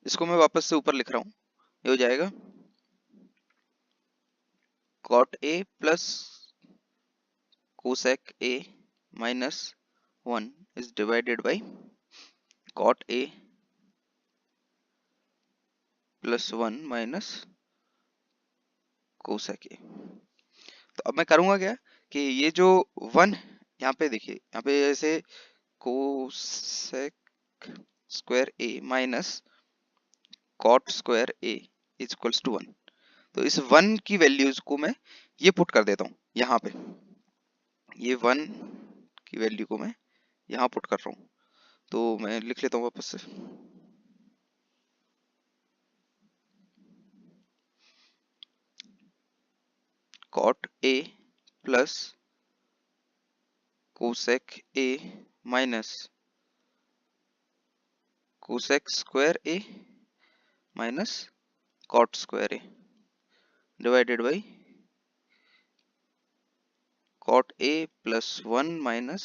इसको मैं वापस से ऊपर लिख रहा हूँ, ये हो जाएगा cot a plus cosec a minus 1 is divided by cot a plus 1 minus cosec a। तो अब मैं करूंगा क्या कि ये जो 1 यहाँ पे देखिए, यहाँ पे जैसे cosec square a minus cot square a is equals to 1। तो इस 1 की वैल्यूज को मैं ये पुट कर देता हूँ यहाँ पे, ये 1 की वैल्यू को मैं यहाँ पुट कर रहा हूँ। तो मैं लिख लेता हूँ वापस से, cot a plus cosec a minus cosec square a minus cot square a divided by cot a plus 1 minus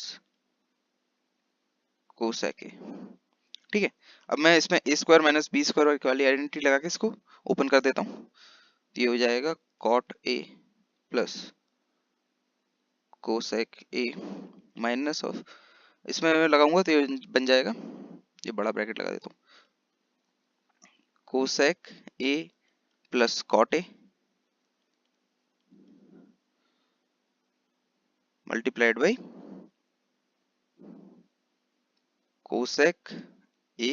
cosec a। ठीक है, अब मैं इसमें a square minus B square वाली आइडेंटिटी लगा के इसको ओपन कर देता हूँ। तो ये हो जाएगा cot a plus cosec a minus of, इसमें मैं लगाऊंगा तो ये बन जाएगा, ये बड़ा ब्रैकेट लगा देता हूँ, cosec a plus cot a multiplied by cosec a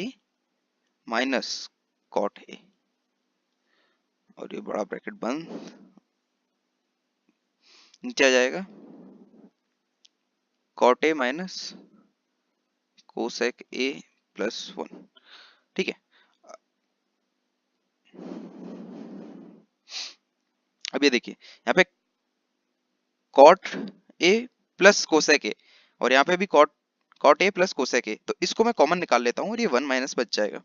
minus cot a, और ये बड़ा ब्रैकेट बंद, नीचे आ जाएगा cot a minus cosec a plus 1। ठीक है, अब ये देखिए यहाँ पे cot a plus cosec a, और यहाँ पे भी cot a plus cosec a, तो इसको मैं कॉमन निकाल लेता हूँ और ये 1 माइनस बच जाएगा।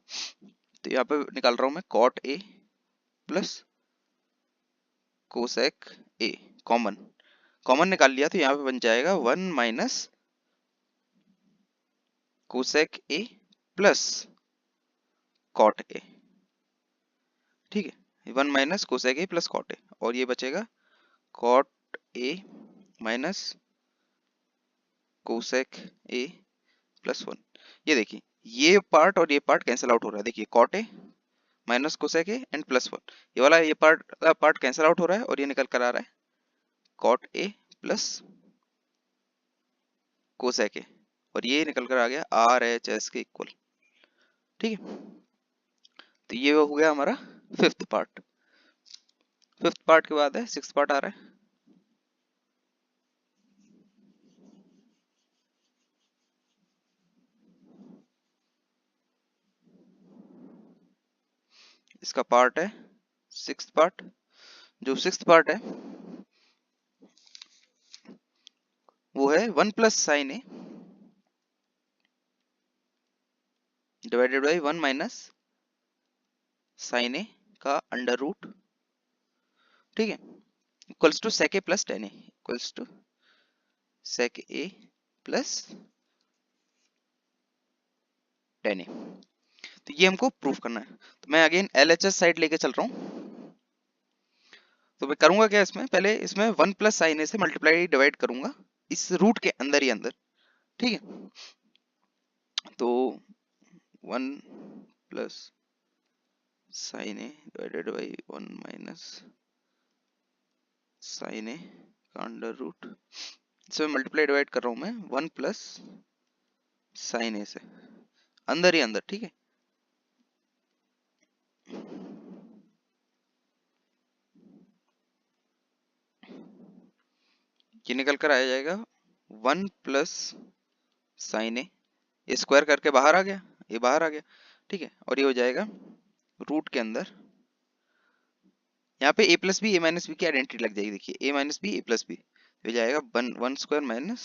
तो यहाँ पे निकाल रहा हूँ मैं cot a plus cosec a, common common निकाल लिया तो यहाँ पे बन जाएगा 1 minus cosec a plus cot a। ठीक है, 1 minus cosec a plus cot a, और ये बचेगा cot a minus cosec a plus 1। ये देखिए ये पार्ट और ये पार्ट कैंसिल आउट हो रहा है, देखिए cot a minus cosec a and plus 1, ये वाला ये पार्ट कैंसिल आउट हो रहा है और ये निकल कर आ रहा है cot a plus cosec a, और ये निकल कर आ गया RHS के इक्वल। ठीक है, तो ये हो गया हमारा फिफ्थ पार्ट। फिफ्थ पार्ट के बाद है सिक्स्थ पार्ट आ रहा है। इसका पार्ट है सिक्स्थ पार्ट। जो सिक्स्थ पार्ट है वो है 1 plus sine A divided by 1 minus sine ए का अंडर रूट। ठीक है, equals to sec a plus tan a, equals to sec a plus tan a. तो ये हमको प्रूफ करना है। तो मैं अगेन LHS साइड लेके चल रहा हूँ। तो मैं करूंगा क्या, इसमें पहले इसमें 1 प्लस साइन ए से मल्टीप्लाई डिवाइड करूंगा इस रूट के अंदर ही अंदर। ठीक है, तो 1 plus sine A divided by 1 minus sine ए का अंडर रूट, इसमें मल्टीप्लाई डिवाइड कर रहा हूं मैं 1 प्लस साइन ए से अंदर ही अंदर। ठीक है, ये निकल कर आ जाएगा 1 प्लस साइन ए, ये स्क्वायर करके बाहर आ गया, ये बाहर आ गया। ठीक है, और ये हो जाएगा रूट के अंदर, यहाँ पे a plus B A minus b की आइडेंटिटी लग जाएगी, देखिए a minus B A plus b हो जाएगा one square minus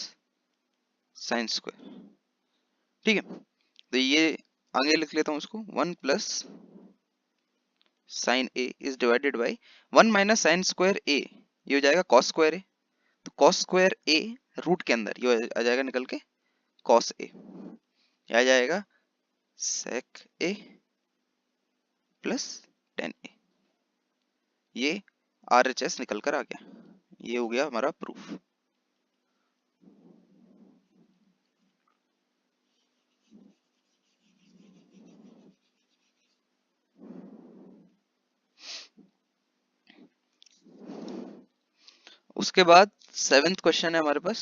sine square. ठीक है, तो ये आगे लिख लेता हूँ उसको, one plus sine A is divided by one minus sine square ए, ये हो जाएगा कॉस स्क्वायर ए, तो कॉस स्क्वायर ए रूट के अंदर ये आ जाएगा निकल के कॉस ए, आ जाएगा सेक ए प्लस टेन ए, ये RHS निकल कर आ गया, ये हो गया हमारा प्रूफ। उसके बाद सेवेंथ क्वेश्चन है हमारे पास।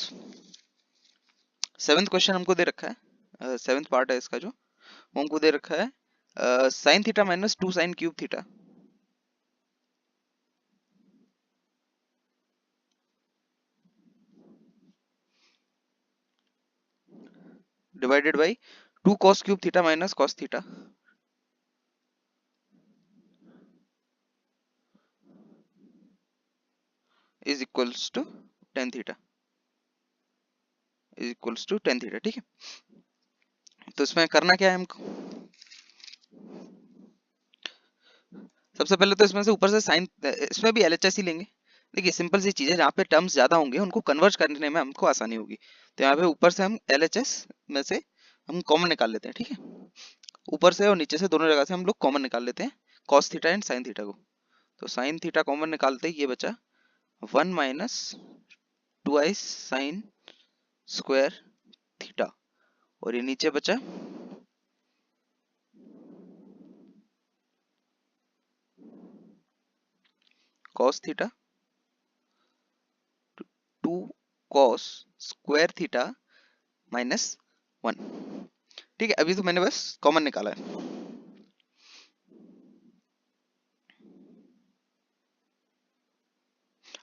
सेवेंथ क्वेश्चन हमको दे रखा है, सेवेंथ पार्ट है इसका जो, वो हमको दे रखा है sine theta minus two sine cube theta divided by two cos cube theta minus cos theta is equals to tan theta, is equals to tan theta. ठीक है, तो इसमें करना क्या है हमको, सबसे पहले तो इसमें से ऊपर से साइन, इसमें भी LHS ही लेंगे। देखिए सिंपल सी चीज है, जहाँ पे टर्म्स ज्यादा होंगे उनको कन्वर्ज करने में हमको आसानी होगी, तो यहाँ पे ऊपर से हम LHS में से हम कॉमन निकाल लेते हैं। ठीक है, ऊपर से और नीचे से दोनों जगह से हम लोग कॉमन निकाल लेते हैं cos theta and sine theta को, तो साइन थीटा कॉमन निकालते ही ये बचा one minus twice sine square theta, और ये नीचे बचा cos theta two cos square theta minus one. ठीक है, अभी तो मैंने बस कॉमन निकाला है।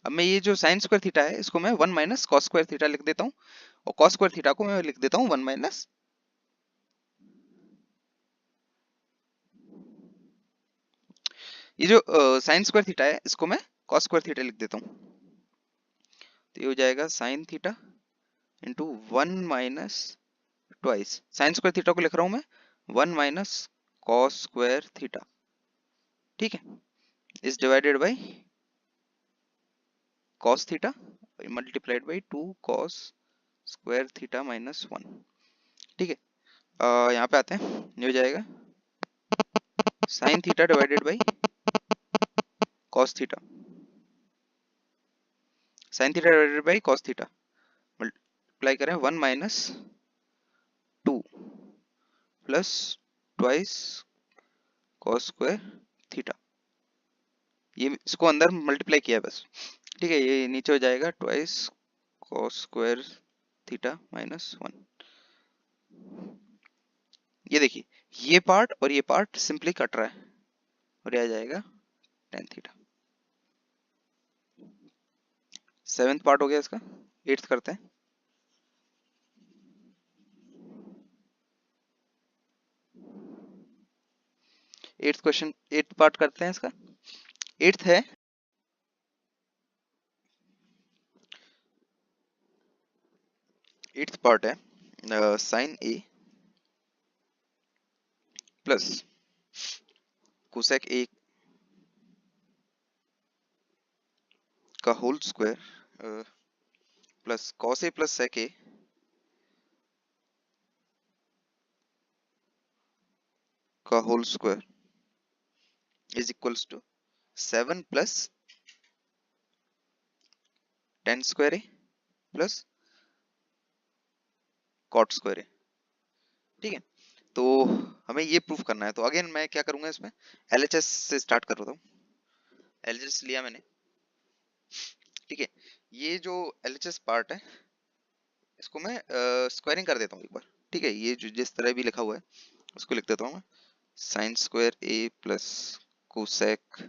अब मैं ये जो साइन स्क्वायर थीटा है इसको मैं one minus cos square theta लिख देता हूँ, और कॉस स्क्वायर थीटा को मैं लिख देता हूँ वन माइनस, ये जो साइन स्क्वायर थीटा है इसको मैं कॉस स्क्वायर थीटा लिख देता हूँ, तो ये हो जाएगा sine theta into one minus twice sine square theta को लिख रहा हूँ मैं one minus cos square theta. ठीक है, is divided by cos theta multiplied by two cos square theta minus one. ठीक है, यहाँ पे आते हैं, ये हो जाएगा sine theta divided by cos theta, sine theta divided by cos theta multiply करें one minus two plus twice cos square theta, ये इसको अंदर मल्टीप्लाई किया है बस। ठीक है, ये नीचे हो जाएगा twice cos square theta minus one. ये देखिए ये पार्ट और ये पार्ट सिंपली कट रहा है, और ये आ जाएगा टेन थीटा। सेवेंथ पार्ट हो गया इसका, एट्थ करते हैं। एट्थ क्वेश्चन, एट्थ पार्ट करते हैं इसका। एट्थ है एट्थ पार्ट है sine A plus cosec a का whole square plus cos A plus sec a का whole square is equals to seven plus tan square A plus cot square ए। ठीक है, तो हमें ये प्रूफ करना है, तो अगेन मैं क्या करूंगा, इसमें LHS से स्टार्ट कर रहा हूँ। LHS लिया मैंने। ठीक है, ये जो LHS पार्ट है इसको मैं स्क्वायरिंग कर देता हूँ एक बार। ठीक है, ये जो जिस तरह भी लिखा हुआ है उसको लिख देता हूँ मैं, sine square A plus cosec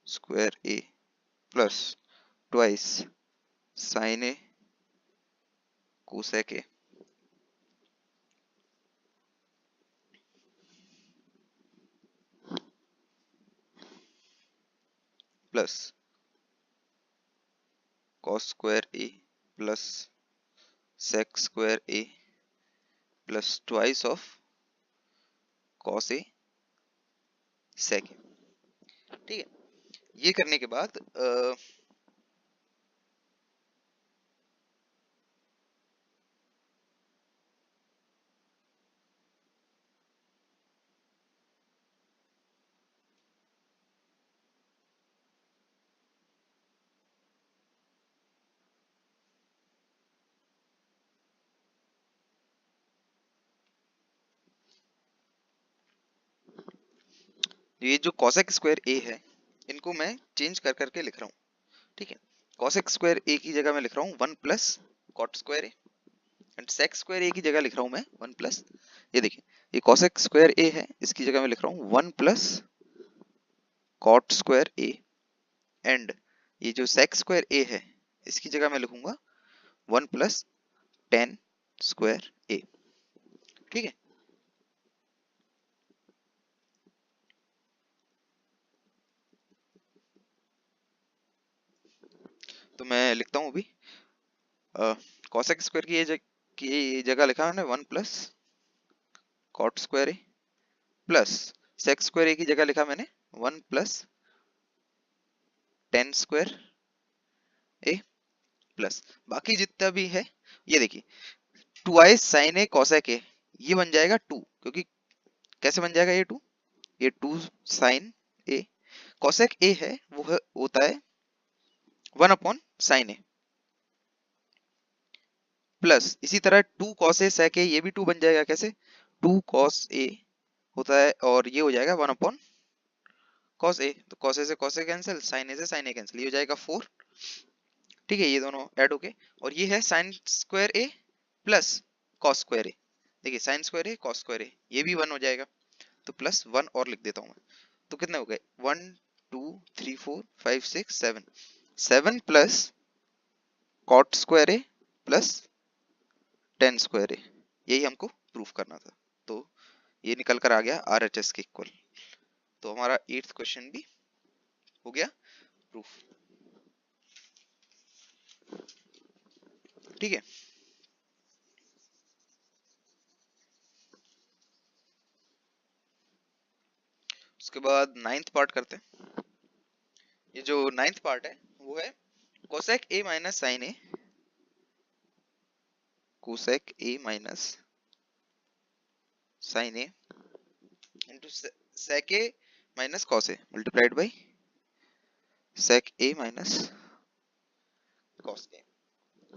square A plus twice sine A cosec a. Plus cos square A plus sec square A plus twice of cos a sec a. ठीक है, ये करने के बाद ये जो cosec स्क्वायर ए है इनको मैं चेंज कर करके लिख रहा हूँ। ठीक है, cosec स्क्वायर ए की जगह मैं लिख रहा हूँ 1 plus cot square A, and sec square a की जगह लिख रहा हूँ मैं 1 प्लस, ये देखिए ये cosec स्क्वायर ए है, इसकी जगह मैं लिख रहा हूँ 1 plus cot square A, and ये जो सेक स्क्वायर ए है इसकी जगह मैं लिखूंगा 1 प्लस टेन स्क्वायर ए। ठीक है, तो मैं लिखता हूँ अभी cosec स्क्वायर की ये जगह लिखा मैंने 1 plus cot square A plus sec square a की जगह लिखा मैंने 1 प्लस टेन स्क्वायर ए प्लस बाकी जितना भी है ये देखिए 2i sin a cosec a, ये बन जाएगा 2, क्योंकि कैसे बन जाएगा ये 2 sin a cosec a है वो होता है 1 अपॉन साइन ए, प्लस इसी तरह 2 cos a sec a ये भी 2 बन जाएगा, कैसे 2 cos a होता है और ये हो जाएगा 1 अपॉन cos a, तो cos a से cos a cancel, sin a से sin a कैंसिल, ये हो जाएगा 4। ठीक है, ये दोनों ऐड हो गए और ये है sin square a plus cos square a, देखिए sin square a cos square a ये भी 1 हो जाएगा, तो प्लस 1 और लिख देता हूँ मैं, तो कितने हो गए 1 2 3 4 5 6 7, 7 प्लस कॉट स्क्वायर ए प्लस टेन स्क्वायर ए, यही हमको प्रूफ करना था, तो ये निकल कर आ गया RHS के इक्वल, तो हमारा 8th क्वेश्चन भी हो गया प्रूफ। ठीक है, उसके बाद 9th पार्ट करते हैं। ये जो 9th पार्ट है वो है cosec A minus sine A, cosec A minus sine A into sec A minus cos A multiplied by sec A minus cos A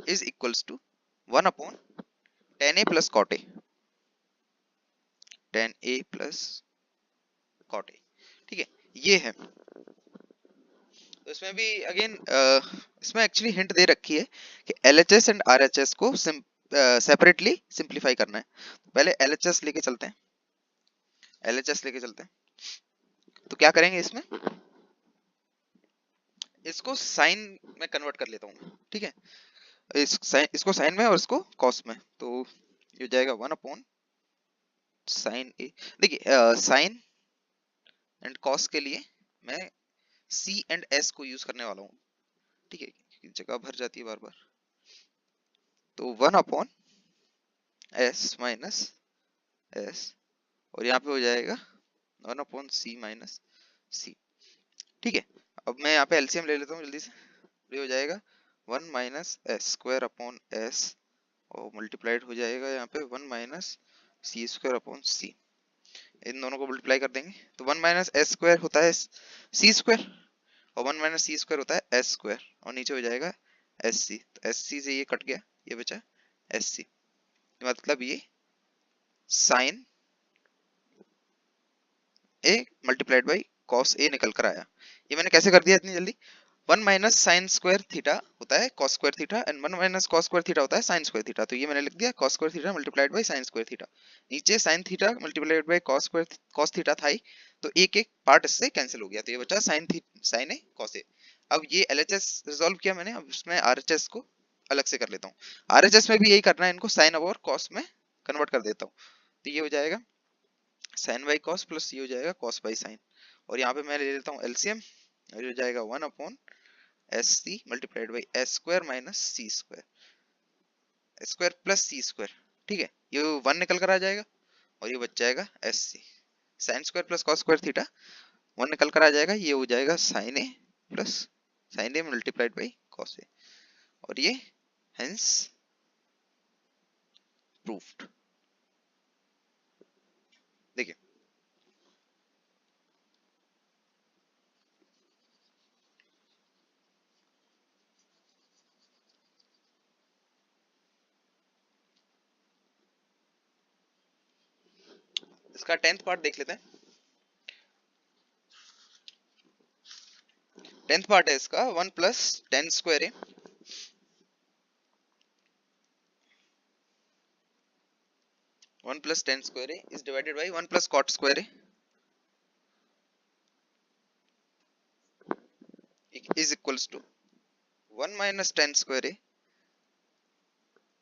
is equals to 1 upon tan A plus cot A, tan A plus cot A. ठीक है, ये है, तो इसमें भी again इसमें actually hint दे रखी है कि LHS एंड RHS को सेपरेटली सिंप्लीफाई करना है। पहले LHS लेके चलते हैं, LHS लेके चलते हैं, तो क्या करेंगे इसमें, इसको साइन में कन्वर्ट कर लेता हूँ। ठीक है, इसको साइन में और इसको कॉस में, तो ये हो जाएगा 1 अपॉन साइन ए। देखिए साइन एंड कॉस के लिए मैं C एंड S को यूज करने वाला हूँ। ठीक है, जगह भर जाती है बार बार, तो 1 अपॉन S माइनस S और यहाँ पे हो जाएगा 1 अपॉन C माइनस C। ठीक है, अब मैं यहाँ पे एलसीएम ले लेता हूँ जल्दी से, ये हो जाएगा 1 minus S square upon S और मल्टीप्लाइड हो जाएगा यहाँ पे 1 माइनस सी स्क्वायर अपॉन सी, इन दोनों को मल्टीप्लाई कर देंगे तो 1 माइनस एस स्क्वायर होता है सी स्क्वायर और 1 माइनस सी स्क्वायर होता है एस स्क्वायर और नीचे हो जाएगा एस सी, तो एस सी से ये कट गया, ये बचा एस सी, मतलब ये sine a multiplied by cos a निकल कर आया। ये मैंने कैसे कर दिया इतनी जल्दी, 1 माइनस साइन स्क्वायर थीटा होता है cos square theta and 1 minus cos square theta होता है साइन स्क्वायर थीटा, तो ये मैंने लिख दिया cos square theta multiplied by sine square theta, नीचे sine theta multiplied by cos square cos theta था ही, तो एक एक पार्ट इससे कैंसिल हो गया, तो ये बचा साइन ए कॉस ए। अब ये LHS रिजॉल्व किया मैंने, अब इसमें RHS को अलग से कर लेता हूँ। RHS में भी यही करना है, इनको साइन और कॉस में कन्वर्ट कर देता हूँ, तो ये हो जाएगा साइन बाई कॉस प्लस ये हो जाएगा कॉस बाई साइन, और यहाँ पे मैं ले लेता हूँ एलसीएम, और ये हो जाएगा 1 upon S C multiplied by S square minus C square, square plus C square. ठीक है, ये 1 निकल कर आ जाएगा और ये बच जाएगा एस सी sine square plus cos square theta, 1 निकल कर आ जाएगा, ये हो जाएगा sine A plus sine a multiplied by cos ए, और ये हेंस प्रूफ्ड। देखिए इसका 10th पार्ट देख लेते हैं। 10th पार्ट है इसका 1 plus tan square A 1 plus tan square a is divided by 1 plus cot square a is equals to 1 minus tan square a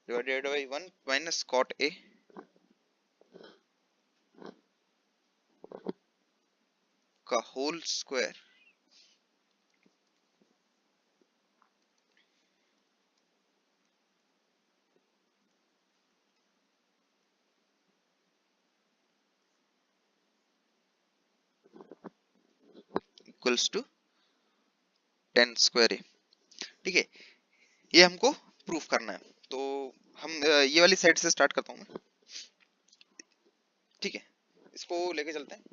divided by 1 minus cot a का whole square equals to tan square a। ठीक है, ये हमको proof करना है, तो हम ये वाली साइड से स्टार्ट करता हूँ मैं। ठीक है, इसको लेके चलते हैं।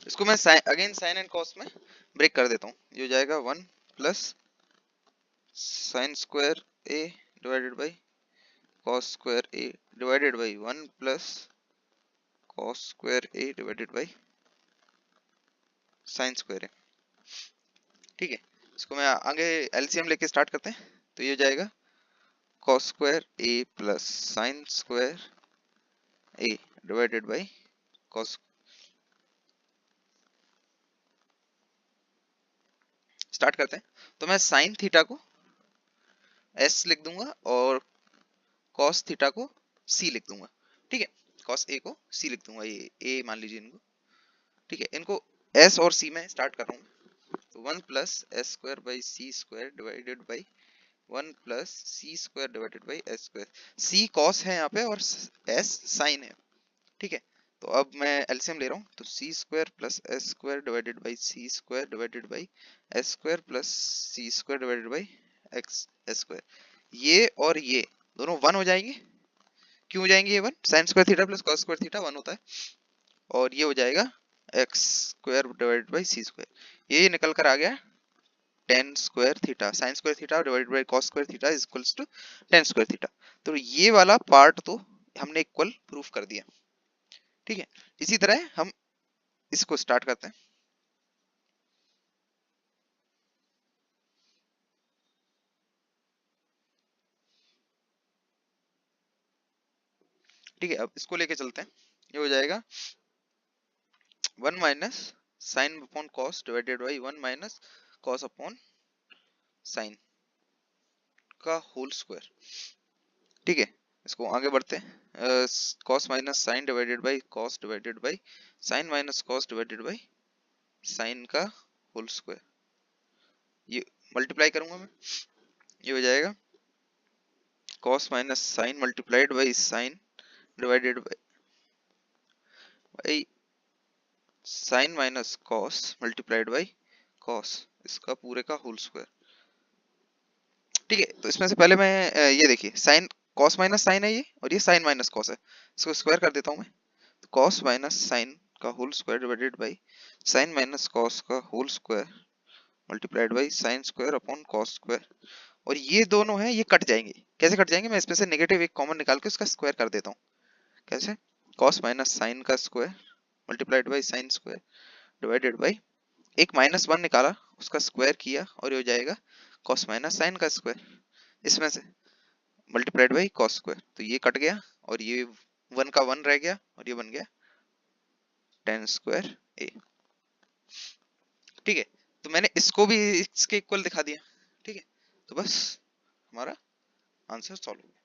इसको मैं अगेन साइन एंड कॉस में ब्रेक कर देता हूँ। ये हो जाएगा 1 plus sine square A divided by cos square a divided by 1 plus cos square a divided by sin square a। ठीक है, इसको मैं आगे एलसीएम लेके स्टार्ट करते हैं, तो ये हो जाएगा cos square a plus sin square a divided by cos। Start करते हैं, तो मैं sin थीटा को s लिख दूंगा और cos थीटा को c लिख दूंगा। ठीक है, cos a को c लिख दूंगा, ये a मान लीजिए इनको। ठीक है, इनको s और c में स्टार्ट कर रहा हूँ, तो 1 plus S square by C square divided by 1 plus C square divided by S square. c cos है यहाँ पे और s sin है। ठीक है, तो अब मैं एलसीएम ले रहा हूँ, तो c square plus S square divided by C square divided by S square plus C square divided by x s square. ये और ये दोनों 1 हो जाएंगे। क्यों हो जाएंगे ये 1? Sine square theta plus cos square theta 1 होता है, और ये हो जाएगा X square divided by C square. ये निकल कर आ गया tan square theta, sine square theta divided by cos square theta is equals to tan square theta. तो ये वाला पार्ट तो हमने इक्वल प्रूफ कर दिया। ठीक है, इसी तरह हम इसको स्टार्ट करते हैं। ठीक है, अब इसको लेके चलते हैं। ये हो जाएगा 1 minus sine upon cos divided by 1 minus cos upon sine का होल स्क्वायर। ठीक है, इसको आगे बढ़ते हैं। Cos minus sine divided by cos divided by sine minus cos divided by sine का होल स्क्वायर। ये मल्टीप्लाई करूंगा मैं, ये हो जाएगा cos minus sine multiplied by sine divided by sine minus cos multiplied by cos, इसका पूरे का होल स्क्वायर। ठीक है, तो इसमें से पहले मैं ये देखिए साइन कॉस माइनस साइन है ये, और ये साइन माइनस कॉस है, इसको स्क्वायर कर देता हूँ मैं। तो कॉस माइनस साइन का whole square divided by sine minus cos का whole square multiplied by sine square upon cos square. और ये दोनों हैं, ये कट जाएंगे। कैसे कट जाएंगे? मैं इसमें से नेगेटिव एक कॉमन निकाल के उसका स्क्वायर कर देता हूँ। कैसे? कॉस माइनस साइन का square multiplied by sine square divided by एक -1 निकाला, उसका स्क्वायर किया, और ये हो जाएगा कॉस माइनस साइन का स्क्वायर, इसमें से मल्टीप्लाइड बाई कॉस स्क्वायर। तो ये कट गया और ये 1 का 1 रह गया, और ये बन गया tan स्क्वायर a। ठीक है, तो मैंने इसको भी इसके इक्वल दिखा दिया। ठीक है, तो बस हमारा आंसर सॉल्व हो गया।